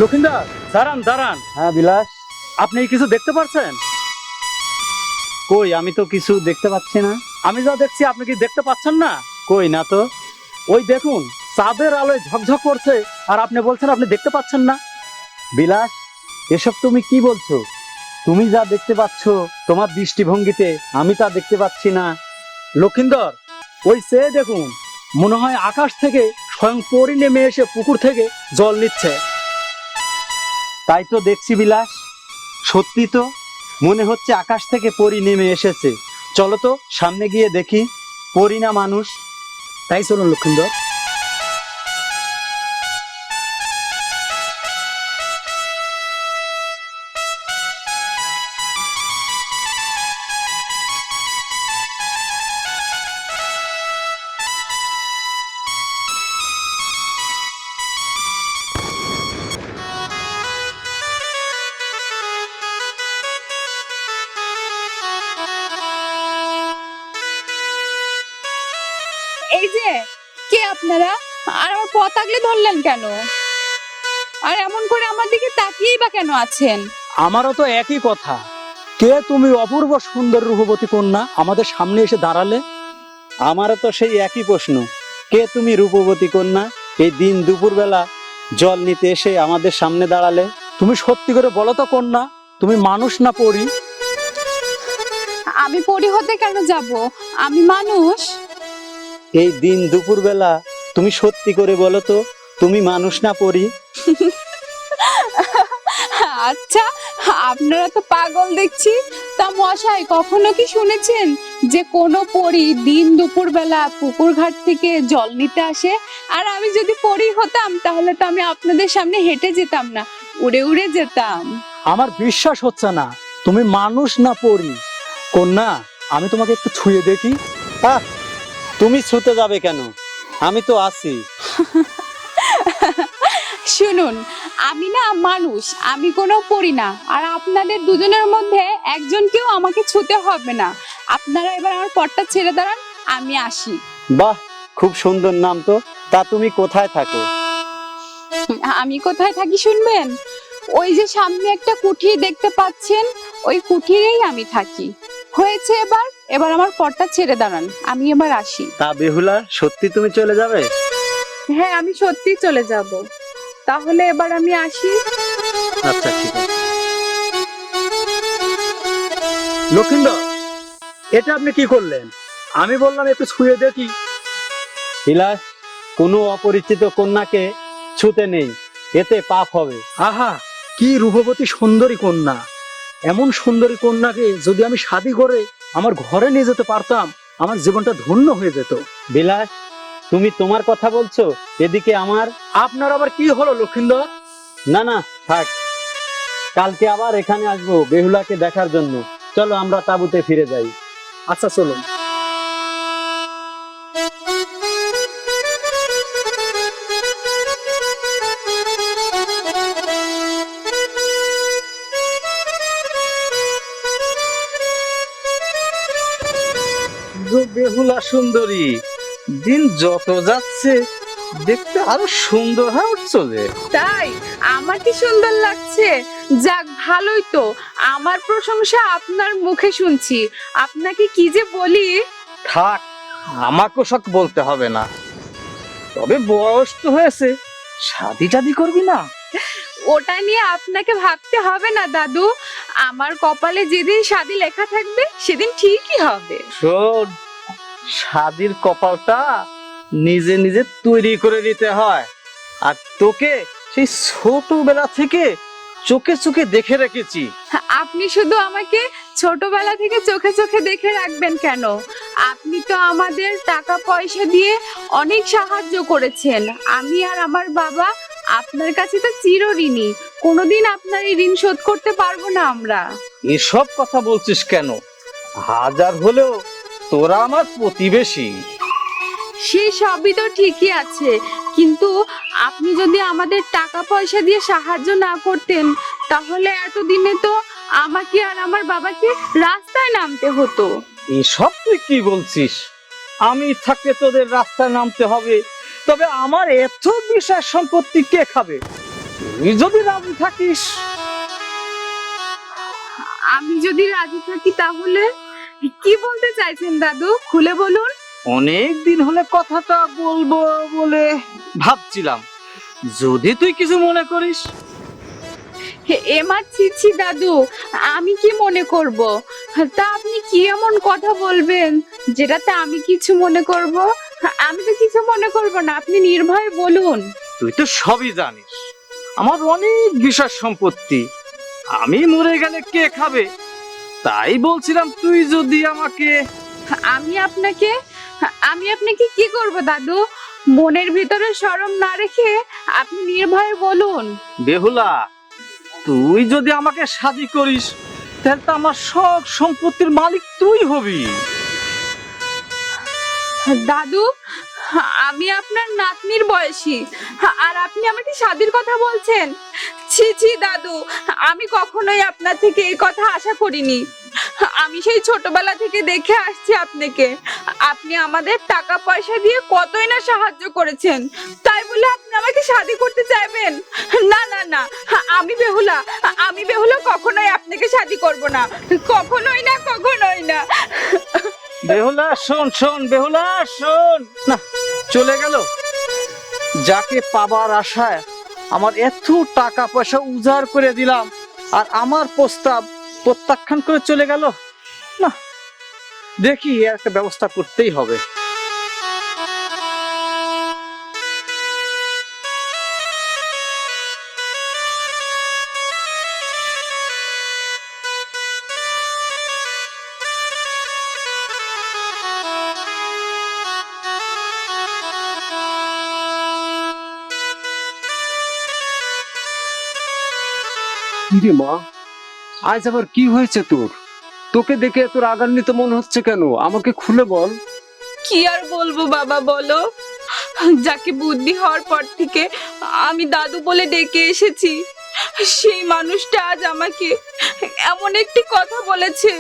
লক্ষিন্দর, দাঁড়ান দাঁড়ান। হ্যাঁ বিলাস। আপনি কিছু দেখতে পাচ্ছেন? কই, আমি তো কিছু দেখতে পাচ্ছি না। আমি যা দেখছি আপনি কি দেখতে পাচ্ছেন না? কই না তো। ওই দেখুন, চাঁদের আলোয় ঝকঝক করছে, আর আপনি বলছেন আপনি দেখতে পাচ্ছেন না। বিলাস, এসব তুমি কি বলছো? তুমি যা দেখতে পাচ্ছ তোমার দৃষ্টিভঙ্গিতে, আমি তা দেখতে পাচ্ছি না। লক্ষিন্দর, ওই চেয়ে দেখুন, মনে হয় আকাশ থেকে স্বয়ং পরি নেমে এসে পুকুর থেকে জল নিচ্ছে। তাই তো দেখছি বিলাস, সত্যি তো মনে হচ্ছে আকাশ থেকে পরী নেমে এসেছে। চলো তো সামনে গিয়ে দেখি, পরী না মানুষ। তাই চলুন লক্ষিন্দর। এই যে, কে আপনারা? আর আমার পথ আগলে ধরলেন কেন? আর এমন করে আমার দিকে তাকিয়েই বা কেন আছেন? আমারও তো একই কথা। কে তুমি অপূর্ব সুন্দর রূপবতী কন্যা, আমাদের সামনে এসে দাঁড়ালে? আমারও তো সেই একই প্রশ্ন। কে তুমি রূপবতী কন্যা, এই দিন দুপুরবেলা জল নিতে এসে আমাদের সামনে দাঁড়ালে? তুমি সত্যি করে বলো তো কন্যা, তুমি মানুষ না পরী? আমি পরি হতে কেন যাব? আমি মানুষ। এই দিন দুপুরবেলা তুমি সত্যি করে বলো তো, তুমি মানুষ না পরী? আচ্ছা, আপনারা তো পাগল দেখছি। তা মশাই, কখনো কি শুনেছেন যে কোনো পরী দিন দুপুর বেলা পুকুর ঘাট থেকে জল নিতে আসে? আর আমি যদি পরী হতাম তাহলে তো আমি আপনাদের সামনে হেঁটে যেতাম না, উড়ে উড়ে যেতাম। আমার বিশ্বাস হচ্ছে না, তুমি মানুষ না পরী। কন্যা, আমি তোমাকে একটু ছুঁয়ে দেখি। আহ, তুমি ছুতে যাবে কেন? আমি তো আছি। শুনুন, আমি না মানুষ, আমি কোনো পরী না। আর আপনাদের দুজনের মধ্যে একজনকেও আমাকে ছুতে হবে না। আপনারা এবার আমার পথটা ছেড়ে দাঁড়ান, আমি আসি। বাহ, খুব সুন্দর নাম তো। তা তুমি কোথায় থাকো? আমি কোথায় থাকি শুনবেন? ওই যে সামনে একটা কুঠি দেখতে পাচ্ছেন, ওই কুঠিরেই আমি থাকি। হয়েছে, এবার এবার আমার পথটা ছেড়ে দাঁড়ান, আমি এবার আসি। তা বেহুলা, সত্যি তুমি চলে যাবে? হ্যাঁ, আমি সত্যি চলে যাব। তাহলে এবার আমি আসি। আচ্ছা, ঠিক আছে। লক্ষিন্দর, এটা আপনি কি করলেন? আমি বললাম একটু ছুঁয়ে দেখি। বিলাস, কোনো অপরিচিত কন্যাকে ছুতে নেই, এতে পাপ হবে। আহা, কি রূপবতী সুন্দরী কন্যা! এমন সুন্দরী কন্যাকে যদি আমি শাদী করে আমার ঘরে নিয়ে যেতে পারতাম, আমার জীবনটা ধন্য হয়ে যেত। বিলাস, তুমি তোমার কথা বলছো, এদিকে আমার। আপনার আবার কি হলো লক্ষিন্দর? না না, থাক। কালকে আবার এখানে আসবো বেহুলাকে দেখার জন্য। চলো আমরা তাঁবুতে ফিরে যাই। আচ্ছা চলুন। বেহুলা সুন্দরী, দিন যত যাচ্ছে দেখতে আরো সুন্দর হয়ে উঠছো যে। তাই? আমার কি সুন্দর লাগছে? যাক, ভালোই তো। আমার প্রশংসা আপনার মুখে শুনছি। আপনাকে কি যে বলি। থাক, আমাকে সব বলতে হবে না। তবে বয়স তো হয়েছে, শাদি টাদি করবি না? ওটা নিয়ে আপনাকে ভাবতে হবে না দাদু। আমার কপালে যেদিন শাদী লেখা থাকবে সেদিন ঠিকই হবে। শোন, শাদির কপালটা নিজে নিজে তৈরি করে নিতে হয়। আর তোকে সেই ছোটবেলা থেকে চোখে চোখে দেখে রেখেছি। আপনি শুধু আমাকে ছোটবেলা থেকে চোখে চোখে দেখে রাখবেন কেন? আপনি তো আমাদের টাকা পয়সা দিয়ে অনেক সাহায্য করেছেন। আমি আর আমার বাবা আপনার কাছে তো চিরঋণী। কোনোদিন আপনার এই ঋণ শোধ করতে পারবো না আমরা। এসব কথা বলছিস কেন? হাজার হলেও তোরা আমার প্রতিবেশী। সেই সবই তো ঠিকই আছে, কিন্তু আপনি যদি আমাদের টাকা পয়সা দিয়ে সাহায্য না করতেন তাহলে এতদিনে তো আমাকে আর আমার বাবাকে রাস্তায় নামতে হতো। এসব তুই কি বলছিস? আমি থাকতে তোদের রাস্তায় নামতে হবে? তবে আমার এত বিষয় সম্পত্তি কে খাবে? তুই যদি রাজি থাকিস। আমি যদি রাজি থাকি তাহলে কি বলতে চাইছেন দাদু, খুলে বলুন। অনেক দিন হলে কথাটা বলবো বলে ভাবছিলাম, যদি তুই কিছু মনে করিস। এমা ছি ছি দাদু, আমি কি মনে করব? তা আপনি কি এমন কথা বলবেন যেটাতে আমি কিছু মনে করব? আমি তো কিছু মনে করব না, আপনি নির্ভয়ে বলুন। তুই তো সবই জানিস, আমার অনেক বিষয় সম্পত্তি, আমি মরে গেলে কে খাবে? তাই বলছিলাম তুই যদি আমাকে। আমি আপনাকে আমি আপনাকে কি করব দাদু? মনের ভিতরে শরম না রেখে আপনি নির্ভয়ে বলুন। বেহুলা, তুই যদি আমাকে শাদি করিস তাহলে তো আমার সব সম্পত্তির মালিক তুই হবি। দাদু, আমি আপনার নাতনির বয়সী, আর আপনি আমাকে শাদির কথা বলছেন? ছি ছি দাদু, আমি কখনোই আপনার থেকে এই কথা আশা করিনি। আমি সেই ছোটবেলা থেকে দেখে আসছি আপনাকে, আপনি আমাদের টাকা পয়সা দিয়ে কতই না সাহায্য করেছেন, তাই বলে আপনি আমাকে শাদি করতে চাইবেন? না না না, আমি বেহুলা কখনোই আপনাকে শাদি করব না, কখনোই না, কখনোই না। বেহুলা শোন শোন, বেহুলা শোন না, চলে গেল। যাকে পাবার আশায় আমার এত টাকা পয়সা উজাড় করে দিলাম, আর আমার প্রস্তাব প্রত্যাখ্যান করে চলে গেল। না, দেখি এর একটা ব্যবস্থা করতেই হবে। কিরে মা, আজ আবার কি হয়েছে তোর? তোকে দেখে এত রাগান্বিত মনে হচ্ছে কেন? আমাকে খুলে বল। কি আর বলবো বাবা, বলো। যাকে বুদ্ধি হওয়ার পর থেকে আমি দাদু বলে ডেকে এসেছি, সেই মানুষটা আজ আমাকে এমন একটি কথা বলেছে,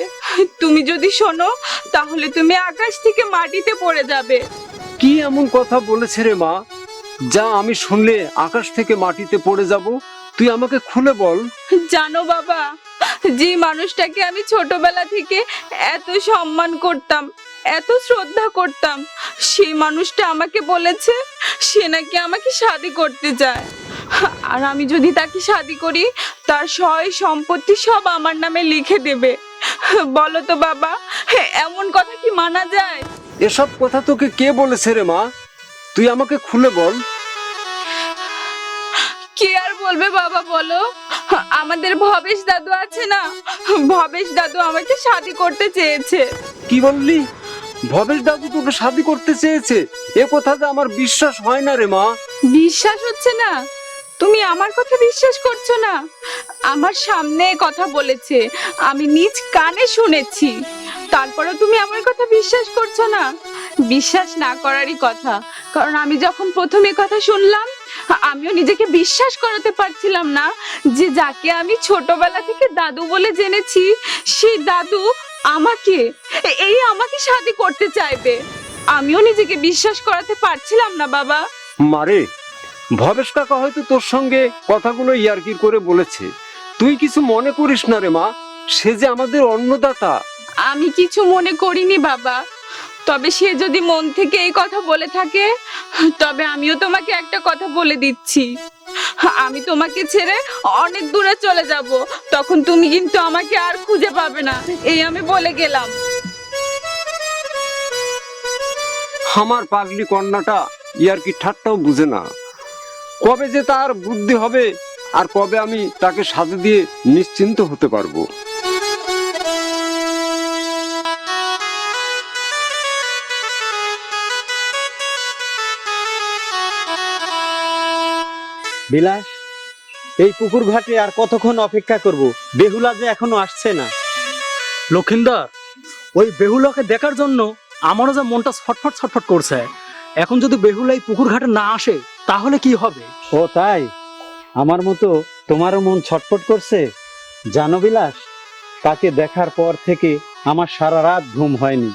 তুমি যদি শোনো তাহলে তুমি আকাশ থেকে মাটিতে পড়ে যাবে। কি এমন কথা বলেছে রে মা, যা আমি শুনলে আকাশ থেকে মাটিতে পড়ে যাব? তুই আমাকে খুলে বল। জানো বাবা, যে মানুষটাকে আমি ছোটবেলা থেকে এত সম্মান করতাম, এত শ্রদ্ধা করতাম, সেই মানুষটা আমাকে বলেছে সে নাকি আমাকে শাদি করতে চায়, আর আমি যদি তাকে শাদি করি তার সয় সম্পত্তি সব আমার নামে লিখে দেবে। বলো তো বাবা, এমন কথা কি মানা যায়? এসব কথা তোকে কে বলেছে রে মা? তুই আমাকে খুলে বল। কে আর বলবে বাবা, বলো। আমাদের ভবেশ দাদু আছে না, ভবেশ দাদু আমাকে শাদি করতে চেয়েছে। কি বললি? ভবেশ দাদু তোকে শাদি করতে চেয়েছে? এ কথাতে আমার বিশ্বাস হয় না রে মা। বিশ্বাস হচ্ছে না? তুমি আমার কথা বিশ্বাস করছো না? আমার সামনে এ কথা বলেছে, আমি নিজ কানে শুনেছি, তারপরেও তুমি আমার কথা বিশ্বাস করছো না? বিশ্বাস না করারই কথা, কারণ আমি যখন প্রথম এ কথা শুনলাম আমিও নিজেকে বিশ্বাস করাতে পারছিলাম না যে যাকে আমি ছোটবেলা থেকে দাদু বলে জেনেছি সেই দাদু আমাকে আমাকে শাদি করতে চাইবে। আমিও নিজেকে বিশ্বাস করাতে পারছিলাম না বাবা। মারে, ভবেশ কাকা হয়তো তোর সঙ্গে কথাগুলো ইয়ার্কি করে বলেছে। তুই কিছু মনে করিস না রে মা, সে যে আমাদের অন্নদাতা। আমি কিছু মনে করিনি বাবা, তবে সে যদি মন থেকে এই কথা বলে থাকে তবে আমিও তোমাকে একটা কথা বলে দিচ্ছি, আমি তোমাকে ছেড়ে অনেক দূরে চলে যাব, তখন তুমি কিন্তু আমাকে আর খুঁজে পাবে না, এই আমি বলে গেলাম। আমার পাগলি কন্যাটা ইয়ার্কি ঠাট্টাও বুঝে না। কবে যে তার বুদ্ধি হবে আর কবে আমি তাকে সাথে দিয়ে নিশ্চিন্ত হতে পারবো। বিলাস, এই পুকুর ঘাটে আর কতক্ষণ অপেক্ষা করব? বেহুলা যে এখনো আসছে না। লক্ষিন্দর, ওই বেহুলাকে দেখার জন্য আমারও যে মনটা ছটফট ছটফট করছে। এখন যদি বেহুলা এই পুকুর ঘাটে না আসে তাহলে কি হবে? ও তাই? আমার মতো তোমারও মন ছটফট করছে? জানো বিলাস, তাকে দেখার পর থেকে আমার সারা রাত ঘুম হয়নি।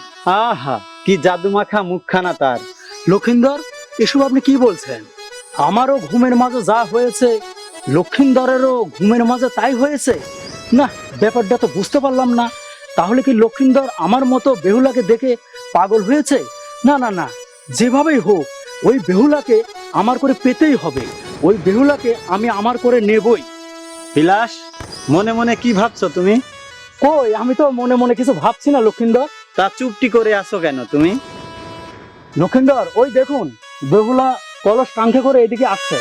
আহা, কি জাদুমাখা মুখখানা তার। লক্ষিন্দর, এসব আপনি কি বলছেন? আমারও ঘুমের মাঝে যা হয়েছে লক্ষিন্দরেরও ঘুমের মাঝে তাই হয়েছে? না, ব্যাপারটা তো বুঝতে পারলাম না। তাহলে কি লক্ষিন্দর আমার মতো বেহুলাকে দেখে পাগল হয়েছে? না না না, যেভাবেই হোক ওই বেহুলাকে আমার করে পেতেই হবে। ওই বেহুলাকে আমি আমার করে নেবই। বিলাস, মনে মনে কি ভাবছো তুমি? কই, আমি তো মনে মনে কিছু ভাবছি না লক্ষিন্দর। তা চুপটি করে আছো কেন তুমি? লক্ষিন্দর, ওই দেখুন বেহুলা কলস কাঙ্ক্ষে করে এদিকে আসছে।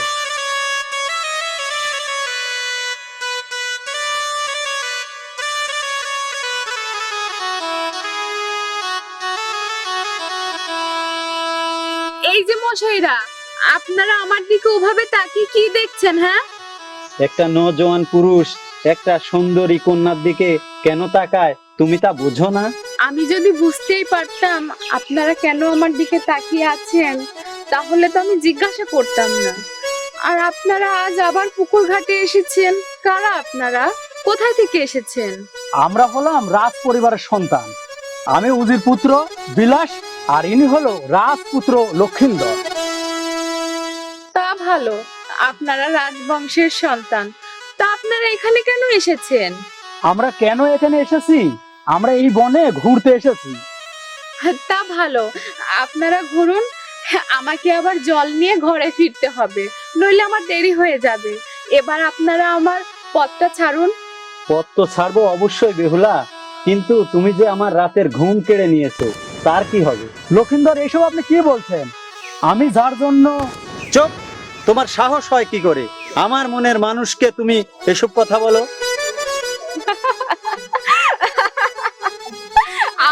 এই যে মশাইরা, আপনারা আমার দিকে ওভাবে তাকিয়ে কি দেখছেন? হ্যাঁ, একটা নওজোয়ান পুরুষ একটা সুন্দরী কন্যার দিকে কেন তাকায় তুমি তা বুঝো না? আমি যদি বুঝতেই পারতাম আপনারা কেন আমার দিকে তাকিয়ে আছেন, তাহলে তো আমি জিজ্ঞাসা করতাম না। আর আপনারা আজ আবার পুকুর ঘাটে এসেছেন, কারা আপনারা? কোথায় থেকে এসেছেন? আমরা হলাম রাজ পরিবারের সন্তান। আমি উজির পুত্র বিলাস, আর ইনি হলো রাজপুত্র লক্ষিন্দর। তা ভালো, আপনারা রাজবংশের সন্তান। তা আপনারা এখানে কেন এসেছেন? আমরা কেন এখানে এসেছি? আমরা এই বনে ঘুরতে এসেছি। তা ভালো, আপনারা ঘুরুন। আমাকে আবার জল নিয়ে ঘরে ফিরতে হবে, নইলে আমার দেরি হয়ে যাবে। এবার আপনারা আমার পথটা ছাড়ুন। পথ তো ছাড়বো অবশ্যই বেহুলা, কিন্তু তুমি যে আমার রাতের ঘুম কেড়ে নিয়েছো, তার কি হবে? লক্ষিন্দর, এসব আপনি কি বলছেন? আমি যার জন্য... চুপ! তোমার সাহস হয় কি করে আমার মনের মানুষকে তুমি এসব কথা বলো?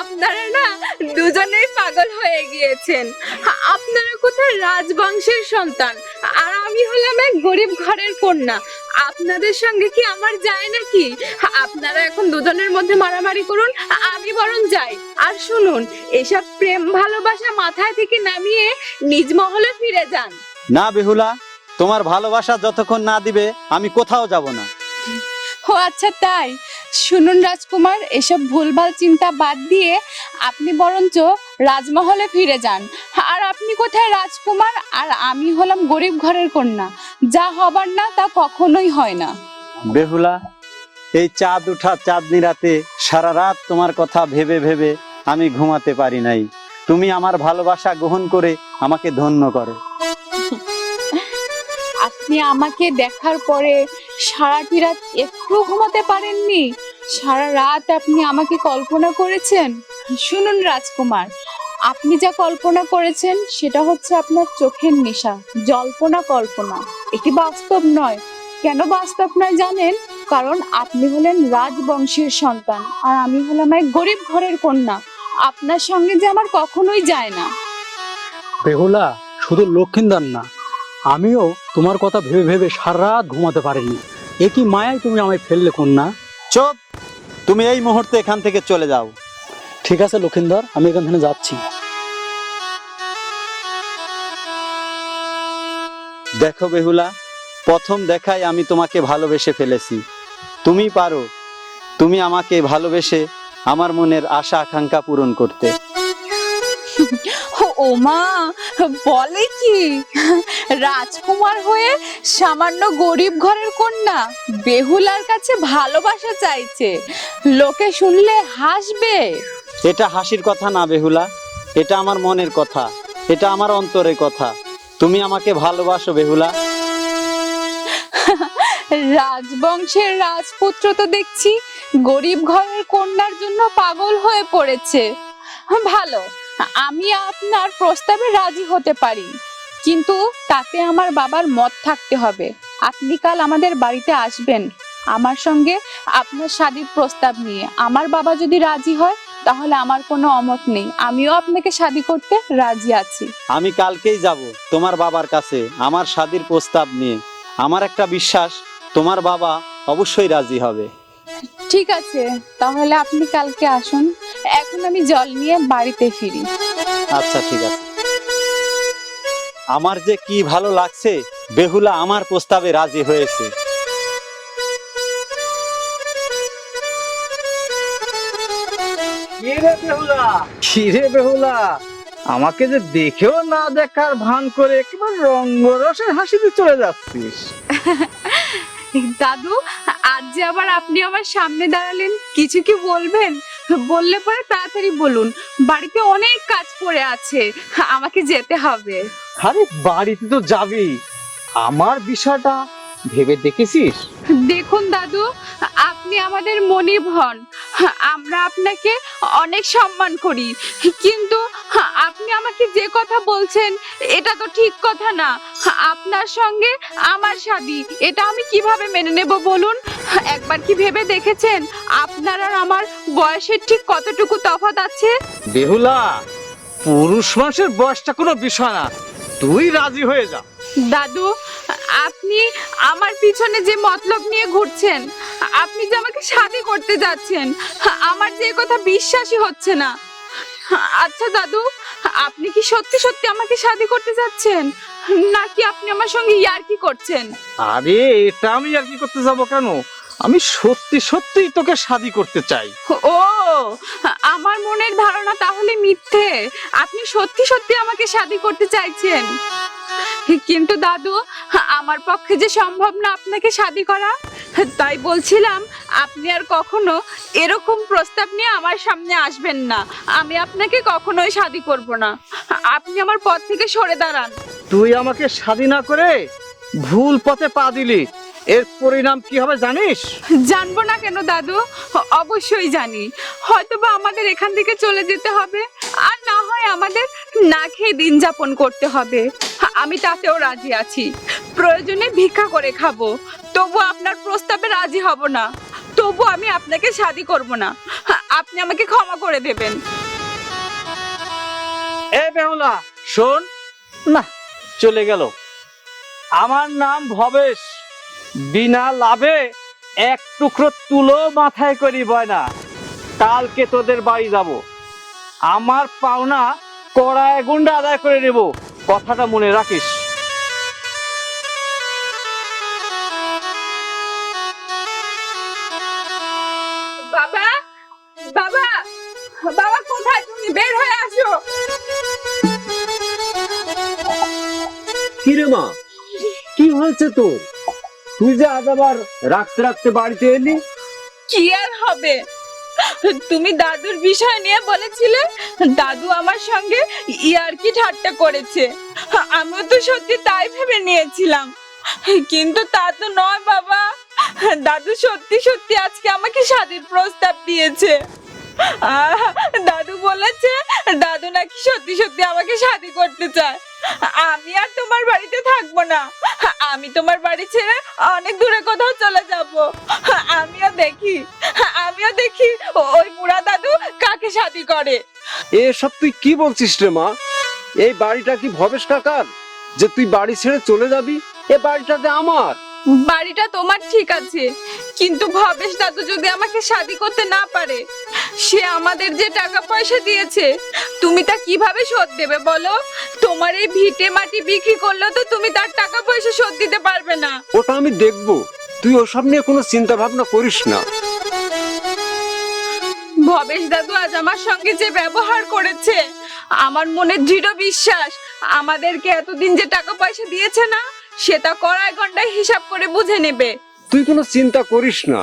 আপনারা না দুজনেই পাগল হয়ে গিয়েছেন। আপনারা কোথায় রাজবংশের সন্তান, আর আমি হলাম এক গরিব ঘরের কন্যা। আপনাদের সঙ্গে কি আমার যায় নাকি? আপনারা এখন দুজনের মধ্যে মারামারি করুন, আমি বরং যাই। আর শুনুন, এসব প্রেম ভালোবাসা মাথায় থেকে নামিয়ে নিজ মহলে ফিরে যান। না বেহুলা, তোমার ভালোবাসা যতক্ষণ না দিবে আমি কোথাও যাব না। ও আচ্ছা তাই। শুনুন রাজকুমার, এসব ভুলভাল চিন্তা বাদ দিয়ে আপনি বরঞ্চ রাজমহলে ফিরে যান। আর আপনি কোথায় রাজকুমার, আর আমি হলাম গরিব ঘরের কন্যা। যা হবার না তা কখনোই হয় না। বেহুলা, এই চাঁদ উঠা চাঁদনি রাতে সারা রাত তোমার কথা ভেবে ভেবে আমি ঘুমাতে পারি নাই। তুমি আমার ভালোবাসা গ্রহণ করে আমাকে ধন্য করো। আপনি আমাকে দেখার পরে সারাটি রাত একটু ঘুমাতে পারেননি? সারা রাত আপনি আমাকে কল্পনা করেছেন? শুনুন রাজকুমার, আপনি যা কল্পনা করেছেন সেটা হচ্ছে আপনার চোখের নেশা, জল্পনা কল্পনা। এটি বাস্তব নয়। কেন বাস্তব নয় জানেন? কারণ আপনি হলেন রাজবংশের সন্তান, আর আমি হলাম এক গরিব ঘরের কন্যা। আপনার সঙ্গে যে আমার কখনোই যায় না। বেহুলা, শুধু লক্ষিন্দর না, আমিও তোমার কথা ভেবে ভেবে সারা রাত ঘুমাতে পারিনি। এ কি মায়ায় তুমি আমায় ফেললে কন্যা? চুপ! তুমি এই মুহূর্তে এখান থেকে চলে যাও। ঠিক আছে লক্ষিন্দর, আমি এখান থেকে যাচ্ছি। দেখো বেহুলা, প্রথম দেখায় আমি তোমাকে ভালোবেসে ফেলেছি। তুমি পারো, তুমি আমাকে ভালোবেসে আমার মনের আশা আকাঙ্ক্ষা পূরণ করতে। ওমা, বলে কি? রাজকুমার হয়ে সামান্য গরিব ঘরের কন্যা বেহুলার কাছে ভালোবাসা চাইছে? লোকে শুনলে হাসবে। এটা হাসির কথা না বেহুলা, এটা আমার মনের কথা, এটা আমার অন্তরের কথা। তুমি আমাকে ভালোবাসো বেহুলা? রাজবংশের রাজপুত্র তো দেখছি গরিব ঘরের কন্যার জন্য পাগল হয়ে পড়েছে। ভালো, আমি আপনার প্রস্তাবে রাজি হতে পারি, কিন্তু তাতে আমার বাবার মত থাকতে হবে। আপনি কাল আমাদের বাড়িতে আসবেন আমার সঙ্গে আপনার শাদীর প্রস্তাব নিয়ে। আমার বাবা যদি রাজি হয় তাহলে আমার কোনো অমত নেই, আমিও আপনাকে শাদী করতে রাজি আছি। আমি কালকেই যাব তোমার বাবার কাছে আমার শাদীর প্রস্তাব নিয়ে। আমার একটা বিশ্বাস, তোমার বাবা অবশ্যই রাজি হবে। ঠিক আছে, তাহলে আপনি কালকে আসুন। এখন আমি জল নিয়ে বাড়িতে ফিরি। আচ্ছা ঠিক আছে। আমার যে কি ভালো লাগছে, বেহুলা আমার প্রস্তাবে রাজি হয়েছে। কি রে বেহুলা, আমাকে যে দেখেও না দেখার ভান করে একেবারে রঙ্গরসের হাসিতে চলে যাচ্ছিস। দাদু, আজ যে আবার আপনি আমার সামনে দাঁড়ালেন, কিছু কি বলবেন? বললে পরে তাড়াতাড়ি বলুন, বাড়িতে অনেক কাজ পড়ে আছে, আমাকে যেতে হবে। আরে বাড়িতে তো যাবি, আমার বিষয়টা ভেবে দেখেছিস? দেখুন দাদু, আপনি আমাদের মনিব হন, আমরা আপনাকে অনেক সম্মান করি, কিন্তু আপনি আমাকে যে কথা বলছেন এটা তো ঠিক কথা না। আপনার সঙ্গে আমার শাদী, এটা আমি কিভাবে মেনে নেব বলুন? একবার কি ভেবে দেখেছেন আপনার আর আমার বয়সের ঠিক কতটুকু তফাৎ আছে? বেহুলা, পুরুষ মানুষের বয়সটা কোনো বিষয় না, তুই রাজি হয়ে যা। দাদু, আপনি আমার পিছনে যে মতলব নিয়ে ঘুরছেন, আপনি যে আমাকে শাদী করতে যাচ্ছেন, আমার যে কথা বিশ্বাসই হচ্ছে না। আচ্ছা দাদু, আপনি কি সত্যি সত্যি আমাকে শাদী করতে যাচ্ছেন, নাকি আপনি আমার সঙ্গে ইয়ার্কি করছেন? আরে এটা আমি আর কি করতে যাব কেন, আমি সত্যি সত্যিই তোকে শাদী করতে চাই। ও, আমার মনের ধারণা তাহলে মিথ্যে, আপনি সত্যি সত্যি আমাকে শাদী করতে চাইছেন। কিন্তু দাদু, আমার পক্ষে যে সম্ভব না আপনাকে শাদী করা, তাই বলছিলাম আপনি আর কখনো এরকম প্রস্তাব নিয়ে আমার সামনে আসবেন না। আমি আপনাকে কখনোই শাদী করব না, আপনি আমার পথ থেকে সরে দাঁড়ান। তুই আমাকে শাদী না করে ভুল পথে পা দিলি, এর পরিণাম কি হবে জানিস? জানবো না কেন দাদু, অবশ্যই জানি। হয়তোবা আমাদের এখান থেকে চলে যেতে হবে, আর না হয় আমাদের না খেয়ে দিন যাপন করতে হবে। আমি তাতেও রাজি আছি, প্রয়োজনে ভিক্ষা করে খাবো, তবু আপনার প্রস্তাবে রাজি হব না। তবু আমি আপনাকে শাদী করব না, আপনি আমাকে ক্ষমা করে দেবেন। এ বেহুলা শোন, না চলে গেল। আমার নাম ভবেশ, বিনা লাভে এক টুকরো তুলো মাথায় করি বয়না। কালকে তোদের বাড়ি যাব, আমার পাওনা কড়ায় গুন্ডা আদায় করে নেব, কথাটা মনে রাখিস। বাবা, বাবা, বাবা কোথায় তুমি? বের হয়ে আসো। কি রে মা, কি হয়েছে তোর? তুই যে আজ আবার রাখতে রাখতে বাড়িতে এলি। কি আর হবে, তুমি দাদুর বিষয় নিয়ে বলেছিলে, দাদু আমার সঙ্গে ইয়ার্কি ঠাট্টা করেছে, আমিও তো সত্যি তাই ভেবে নিয়েছিলাম, কিন্তু তা তো নয় বাবা। দাদু সত্যি সত্যি আজকে আমাকে শাদীর প্রস্তাব দিয়েছে। দাদু বলেছে দাদু নাকি সত্যি সত্যি আমাকে শাদী করতে চায়। আমি আর তোমার বাড়িতে থাকবো না, আমি তোমার বাড়ি ছেড়ে অনেক দূরে কোথাও চলে যাব। আমিও দেখি ওই বুড়া দাদু কাকে শাদী করে। এসব তুই কি বলছিস রে মা? এই বাড়িটা কি ভবেশ কাকার যে তুই বাড়ি ছেড়ে চলে যাবি? এ বাড়িটাতে আমার। বাড়িটা তোমার ঠিক আছে, কিন্তু ভবেশ দাদু যদি আমাকে শাদী করতে না পারে, সে আমাদের যে টাকা পয়সা দিয়েছে তুমি তা কিভাবে শোধ দেবে বলো? তোমার এই ভিটে মাটি বিক্রি করলেও তো তুমি তার টাকা পয়সা শোধ দিতে পারবে না। ওটা আমি দেখবো, তুই ওসব নিয়ে কোনো চিন্তা ভাবনা করিস না। ভবেশ দাদু আজ আমার সঙ্গে যে ব্যবহার করেছে, আমার মনে দৃঢ় বিশ্বাস আমাদেরকে এতদিন যে টাকা পয়সা দিয়েছে না, সেটা কড়ায় গন্ডায় হিসাব করে বুঝে নেবে। তুই কোনো চিন্তা করিস না,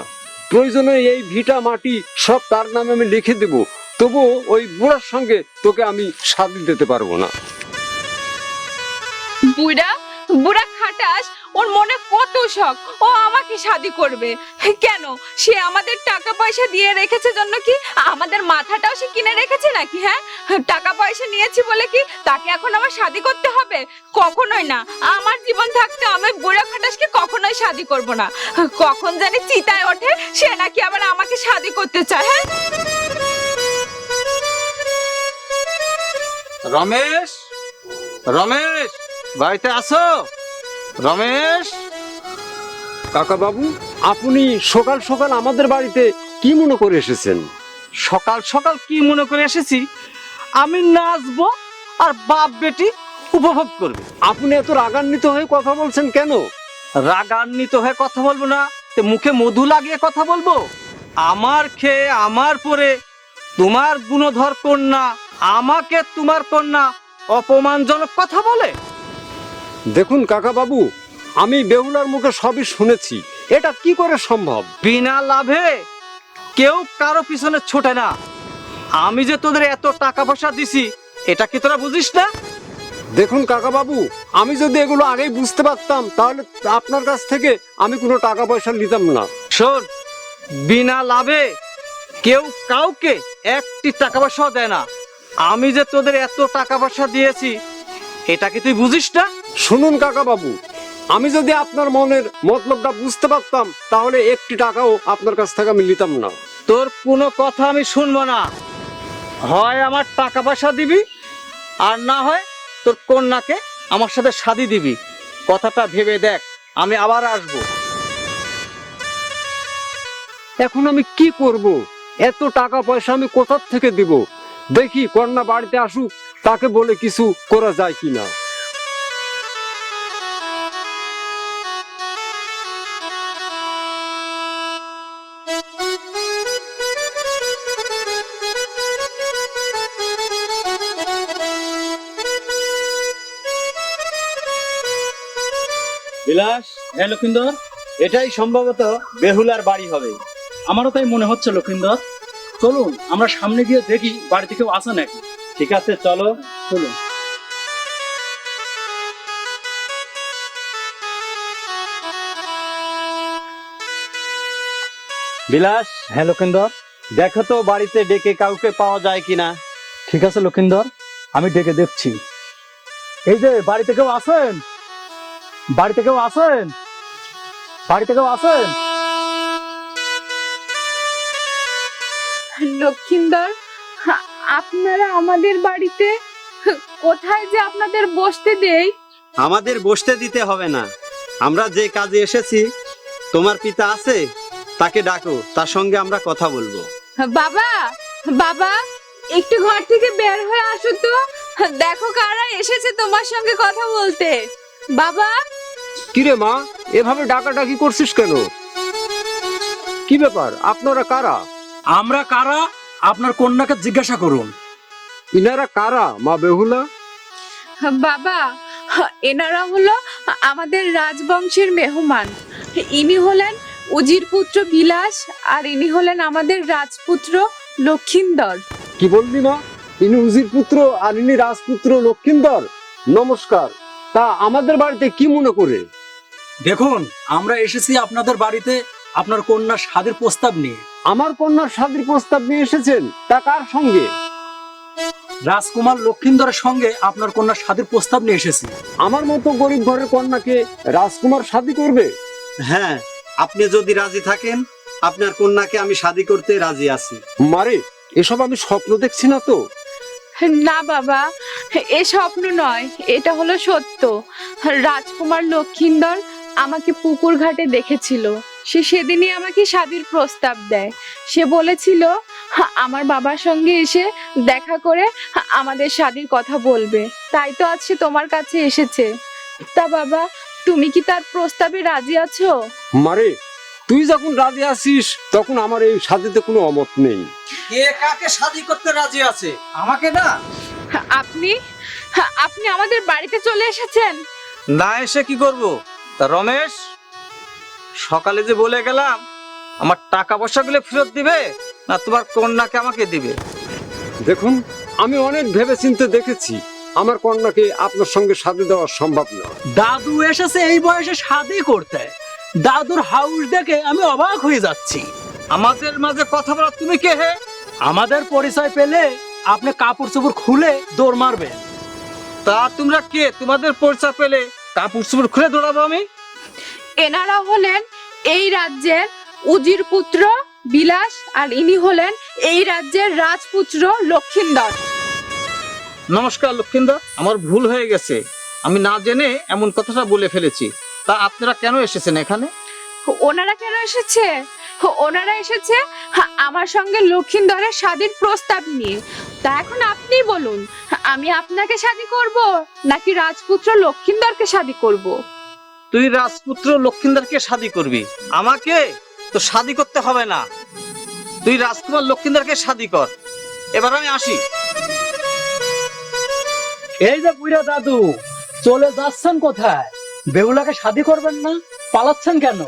প্রয়োজনে এই ভিটা মাটি সব তার নামে আমি লিখে দেব, তবু ওই বুড়ার সঙ্গে তোকে আমি শাদী দিতে পারবো না। বুড়া বুড়া খাটাস, ওর মনে কত শখ, ও আমাকে শাদী করবে। কেন, সে আমাদের টাকা পয়সা দিয়ে রেখেছে জন্য কি আমাদের মাথাটাও সে কিনে রেখেছে নাকি? হ্যাঁ, টাকা পয়সা নিয়েছি বলে কি তাকে এখন আমার শাদী করতে হবে? কখনোই না, আমার জীবন থাকতে আমি বুড়া খাটাসকে কখনোই শাদী করব না। কখন জানি চিতায় ওঠে সে নাকি আবার আমাকে শাদী করতে চায়। হ্যাঁ, রমেশ, রমেশ বাড়িতে আসো। রমেশ, কাকা বাবু, আপনি সকাল সকাল আমাদের বাড়িতে কি মনে করে এসেছেন? সকাল সকাল কি মনে করে এসেছি? আমি নাচবো আর বাপ বেটি উপভোগ করবে। আপনি এত রাগান্বিত হয়ে কথা বলছেন কেন? রাগান্বিত হয়ে কথা বলবো না, তে মুখে মধু লাগিয়ে কথা বলবো? আমার খেয়ে আমার পরে তোমার গুণধর কন্যা আমাকে তোমার কন্যা অপমানজনক কথা বলে? দেখুন কাকা বাবু, আমি বেহুলার মুখে সবই শুনেছি, এটা কি করে সম্ভব? বিনা লাভে কেউ কারো পিছনে ছোটে না। আমি যে তোদের এত টাকা পয়সা দিছি, এটা কি তোরা বুঝিস না? দেখুন কাকা বাবু, আমি যদি এগুলো আগেই বুঝতে পারতাম তাহলে আপনার কাছ থেকে আমি কোনো টাকা পয়সা নিতাম না। শোন, বিনা লাভে কেউ কাউকে একটি টাকা পয়সাও দেয় না। আমি যে তোদের এত টাকা পয়সা দিয়েছি, এটা কি তুই বুঝিস না? শুনুন কাকা বাবু, আমি যদি আপনার মনের মতলবটা বুঝতে পারতাম তাহলে একটি টাকাও আপনার কাছ থেকে আমি নিতাম না। তোর কোনো কথা আমি শুনবো না। হয় আমার টাকা পয়সা দিবি, আর না হয় তোর কন্যাকে আমার সাথে শাদি দিবি। কথাটা ভেবে দেখ, আমি আবার আসবো। এখন আমি কি করব? এত টাকা পয়সা আমি কোথা থেকে দিব? দেখি কন্যা বাড়িতে আসুক, তাকে বলে কিছু করা যায় কিনা। বিলাস, হ্যাঁ লক্ষিন্দর, এটাই সম্ভবত বেহুলার বাড়ি হবে। আমারও তাই মনে হচ্ছে লক্ষিন্দর। চলুন আমরা সামনে গিয়ে দেখি বাড়িতে কেউ আসে নাকি। ঠিক আছে, চলো। চলুন। বিলাস, হ্যাঁ লক্ষিন্দর, দেখো তো বাড়িতে ডেকে কাউকে পাওয়া যায় কিনা। ঠিক আছে লক্ষিন্দর, আমি ডেকে দেখছি। এই যে বাড়িতে কেউ আছেন? বাড়িতে কেউ আছেন? বাড়িতে কেউ আছেন? লক্ষিন্দর, আপনারা আমাদের বাড়িতে, কোথায় যে আপনাদের বসতে দেই? আমাদের বসতে দিতে হবে না, আমরা যে কাজে এসেছি, তোমার পিতা আছে, তাকে ডাকো, তার সঙ্গে আমরা কথা বলবো। বাবা, বাবা, একটু ঘর থেকে বের হয়ে আসো তো। দেখো কারা এসেছে তোমার সঙ্গে কথা বলতে। বাবা। কিরে মা, এভাবে ডাকাডাকি করছিস কেন? কি ব্যাপার, আপনারা কারা? আমরা কারা আপনার কন্যাকে জিজ্ঞাসা করুন। ইনারা কারা মা বেহুলা? বাবা, এনারা হলো আমাদের রাজবংশের মেহমান। ইনি হলেন উজির পুত্র বিলাস, আর ইনি হলেন আমাদের রাজপুত্র লক্ষিন্দর। কি বললি মা? ইনি উজির পুত্র আর ইনি রাজপুত্র লক্ষিন্দর? নমস্কার। তা আমাদের বাড়িতে কি মনে করে? দেখুন, আমরা এসেছি আপনাদের বাড়িতে আপনার কন্যার স্বাদের প্রস্তাব নিয়ে। আমার কন্যার শাদীর প্রস্তাব নিয়ে এসেছেন? তা কার সঙ্গে? রাজকুমার লক্ষিন্দরের সঙ্গে আপনার কন্যার স্বাদের প্রস্তাব নিয়ে এসেছি। আমার মতো গরিব ঘরের কন্যাকে রাজকুমার শাদী করবে? হ্যাঁ, আপনি যদি রাজি থাকেন, আপনার কন্যাকে আমি শাদী করতে রাজি আছি। মারে, এসব আমি স্বপ্ন দেখছি না তো? না বাবা, এ স্বপ্ন নয়, এটা হলো সত্য। রাজকুমার লক্ষিন্দর আমাকে পুকুর ঘাটে দেখেছিল। সে সেদিনই আমাকে শাদীর প্রস্তাব দেয়। সে বলেছিল আমার বাবার সঙ্গে এসে দেখা করে আমাদের শাদীর কথা বলবে। তাই তো আজ সে তোমার কাছে এসেছে। তা বাবা, তুমি কি তার প্রস্তাবে রাজি আছো? মারে, তুই যখন রাজি আছিস তখন আমার এই শাদীতে কোনো অমত নেই। কে কাকে শাদি করতে রাজি আছে? আমাকে না? আপনি আপনি আমাদের বাড়িতে চলে এসেছেন। না এসে কি করব? তা রমেশ, সকালে যে বলে গেলাম আমার টাকা পয়সাগুলো ফেরত দিবে, না তোমার কন্যাকে আমাকে দিবে? দেখুন, আমি অনেক ভেবেচিন্তে দেখেছি, আমার কন্যাকে আপনার সঙ্গে শাদী দেওয়া সম্ভব না। দাদু এসেছে এই বয়সে শাদি করতে। দাদুর হাউস দেখে আমি অবাক হয়ে যাচ্ছি। আমাদের মাঝে কথা বলা তুমি কে হে? আমাদের পরিচয় পেলে আপনি কাপড় চোপড় খুলে দৌড় মারবেন। তা তোমরা কে? তোমাদের পরিচয় পেলে কাপড় চোপড় খুলে দৌড়াবো আমি? এনারা হলেন এই রাজ্যের উজির পুত্র বিলাস, আর ইনি হলেন এই রাজ্যের রাজপুত্র লক্ষিন্দর। নমস্কার লক্ষিন্দর, আমার ভুল হয়ে গেছে, আমি না জেনে এমন কথাটা বলে ফেলেছি। তা আপনারা কেন এসেছেন এখানে? ওনারা কেন এসেছে? ওনারা এসেছে আমার সঙ্গে লক্ষিন্দরের শাদীর প্রস্তাব নিয়ে। তা এখন আপনি বলুন, আমি আপনাকে শাদী করব নাকি রাজপুত্র লক্ষিন্দরকে শাদী করব? তুই রাজপুত্র লক্ষিন্দরকে শাদি করবি, আমাকে তো শাদি করতে হবে না। তুই রাজকুমার লক্ষিন্দরকে শাদি কর। এবার আমি আসি। এই যে বুড়া দাদু, চলে যাচ্ছেন কোথায়? বেহুলাকে শাদি করবেন না? পালাচ্ছেন কেন?